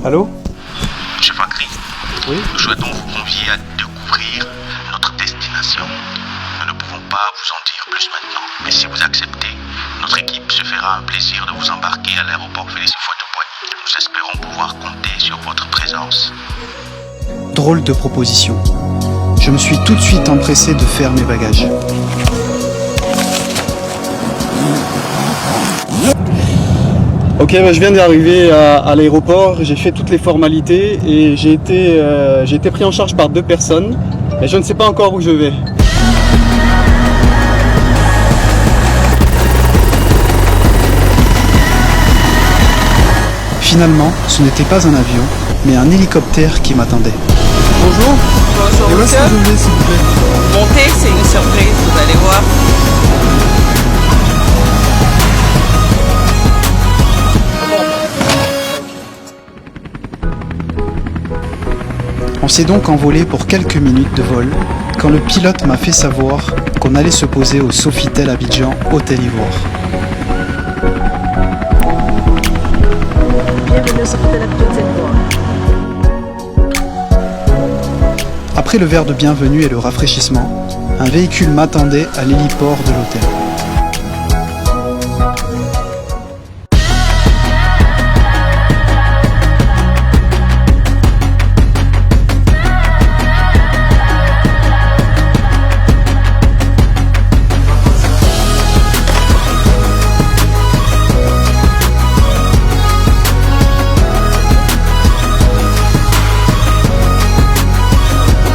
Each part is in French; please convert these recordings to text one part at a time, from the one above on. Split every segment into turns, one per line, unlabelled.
Allô?
Monsieur Fakri,
Oui?
nous souhaitons vous convier à découvrir notre destination. Nous ne pouvons pas vous en dire plus maintenant, mais si vous acceptez, notre équipe se fera un plaisir de vous embarquer à l'aéroport Félix Houphouët-Boigny. Nous espérons pouvoir compter sur votre présence.
Drôle de proposition. Je me suis tout de suite empressé de faire mes bagages. Ok, je viens d'arriver à l'aéroport, j'ai fait toutes les formalités et j'ai été pris en charge par 2 personnes, mais je ne sais pas encore où je vais. Finalement, ce n'était pas un avion, mais un hélicoptère qui m'attendait. Bonjour.
Bonjour,
Et où est-ce que je vais, s'il vous plaît?
Montez, c'est une surprise, vous allez voir.
On s'est donc envolé pour quelques minutes de vol, quand le pilote m'a fait savoir qu'on allait se poser au Sofitel Abidjan, Hôtel Ivoire.
Bienvenue au Sofitel Abidjan, Hôtel Ivoire.
Après le verre de bienvenue et le rafraîchissement, un véhicule m'attendait à l'héliport de l'hôtel.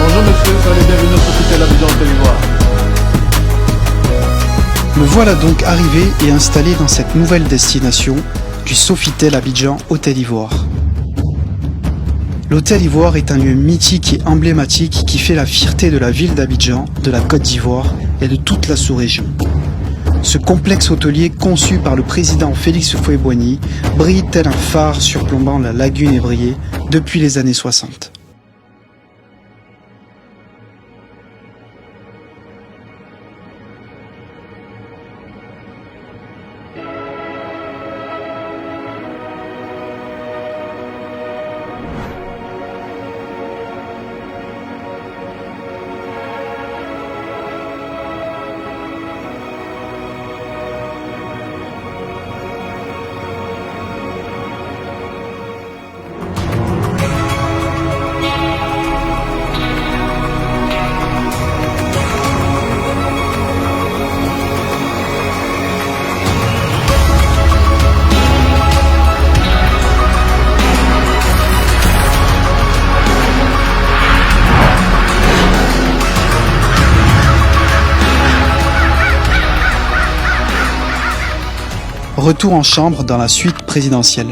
Bonjour monsieur, soyez bienvenue au Sofitel Abidjan Hôtel Ivoire.
Me voilà donc arrivé et installé dans cette nouvelle destination du Sofitel Abidjan, Hôtel Ivoire. L'Hôtel Ivoire est un lieu mythique et emblématique qui fait la fierté de la ville d'Abidjan, de la Côte d'Ivoire et de toute la sous-région. Ce complexe hôtelier conçu par le président Félix Houphouët-Boigny brille tel un phare surplombant la lagune ébriée depuis les années 60. Retour en chambre dans la suite présidentielle.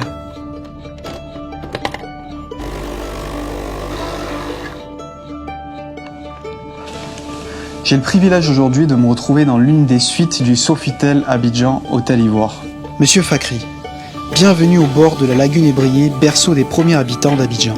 J'ai le privilège aujourd'hui de me retrouver dans l'une des suites du Sofitel Abidjan Hôtel Ivoire. Monsieur Fakri, bienvenue au bord de la lagune ébriée, berceau des premiers habitants d'Abidjan.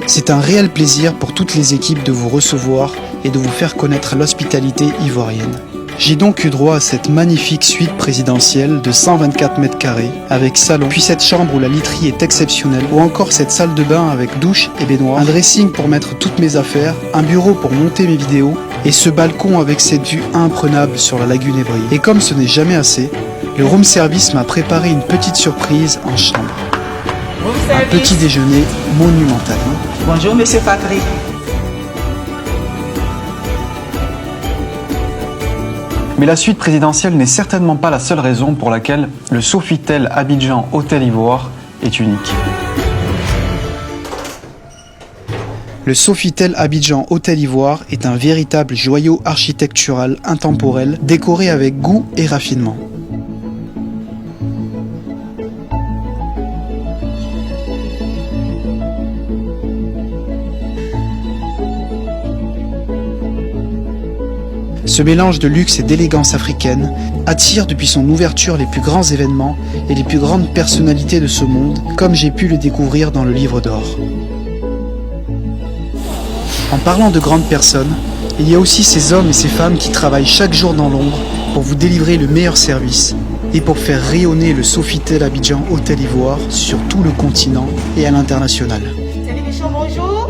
C'est un réel plaisir pour toutes les équipes de vous recevoir et de vous faire connaître l'hospitalité ivoirienne. J'ai donc eu droit à cette magnifique suite présidentielle de 124 mètres carrés avec salon, puis cette chambre où la literie est exceptionnelle, ou encore cette salle de bain avec douche et baignoire, un dressing pour mettre toutes mes affaires, un bureau pour monter mes vidéos et ce balcon avec cette vue imprenable sur la lagune ébriée. Et comme ce n'est jamais assez, le room service m'a préparé une petite surprise en chambre. Un petit déjeuner monumental.
Bonjour, monsieur Fakri.
Mais la suite présidentielle n'est certainement pas la seule raison pour laquelle le Sofitel Abidjan Hôtel Ivoire est unique. Le Sofitel Abidjan Hôtel Ivoire est un véritable joyau architectural intemporel, décoré avec goût et raffinement. Ce mélange de luxe et d'élégance africaine attire depuis son ouverture les plus grands événements et les plus grandes personnalités de ce monde, comme j'ai pu le découvrir dans le livre d'or. En parlant de grandes personnes, il y a aussi ces hommes et ces femmes qui travaillent chaque jour dans l'ombre pour vous délivrer le meilleur service et pour faire rayonner le Sofitel Abidjan Hôtel Ivoire sur tout le continent et à l'international.
Salut Michon, bonjour.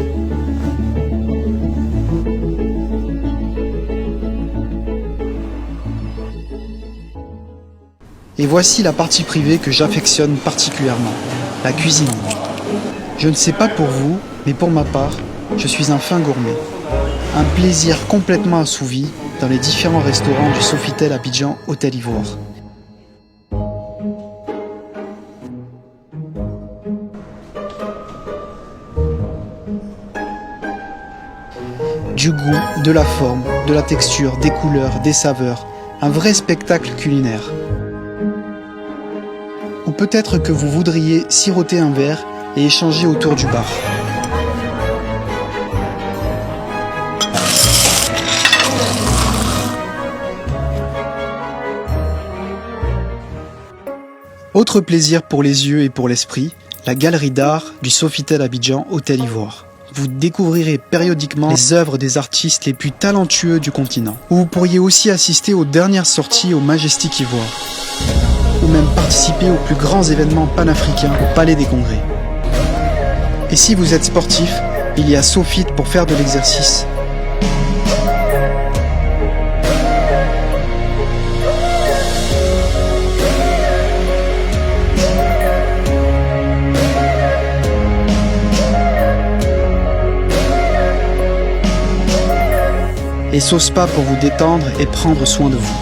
Et voici la partie privée que j'affectionne particulièrement, la cuisine. Je ne sais pas pour vous, mais pour ma part, je suis un fin gourmet. Un plaisir complètement assouvi dans les différents restaurants du Sofitel Abidjan Hôtel Ivoire. Du goût, de la forme, de la texture, des couleurs, des saveurs, un vrai spectacle culinaire. Ou peut-être que vous voudriez siroter un verre et échanger autour du bar. Autre plaisir pour les yeux et pour l'esprit, la galerie d'art du Sofitel Abidjan Hôtel Ivoire. Vous découvrirez périodiquement les œuvres des artistes les plus talentueux du continent. Ou vous pourriez aussi assister aux dernières sorties au Majestic Ivoire. Ou même participer aux plus grands événements panafricains au Palais des Congrès. Et si vous êtes sportif, il y a SoFit pour faire de l'exercice. Et SoSpa pour vous détendre et prendre soin de vous.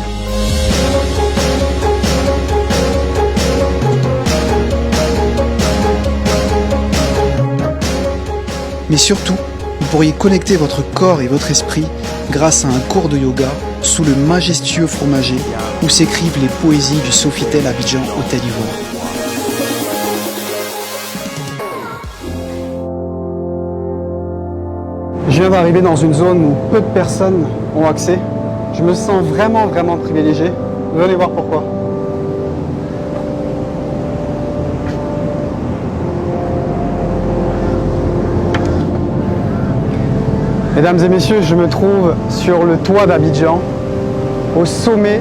Mais surtout, vous pourriez connecter votre corps et votre esprit grâce à un cours de yoga sous le majestueux fromager où s'écrivent les poésies du Sofitel Abidjan Hôtel Ivoire. Je viens d'arriver dans une zone où peu de personnes ont accès. Je me sens vraiment privilégié. Venez voir pourquoi. Mesdames et messieurs, je me trouve sur le toit d'Abidjan, au sommet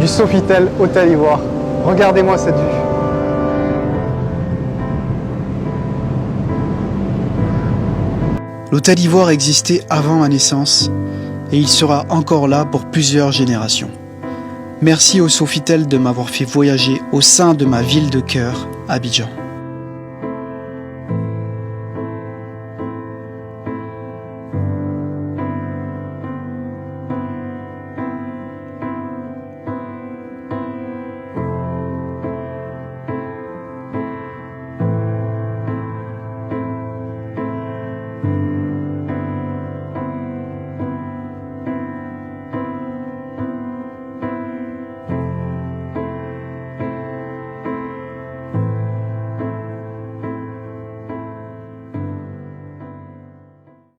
du Sofitel Hôtel Ivoire. Regardez-moi cette vue. L'Hôtel Ivoire existait avant ma naissance et il sera encore là pour plusieurs générations. Merci au Sofitel de m'avoir fait voyager au sein de ma ville de cœur, Abidjan.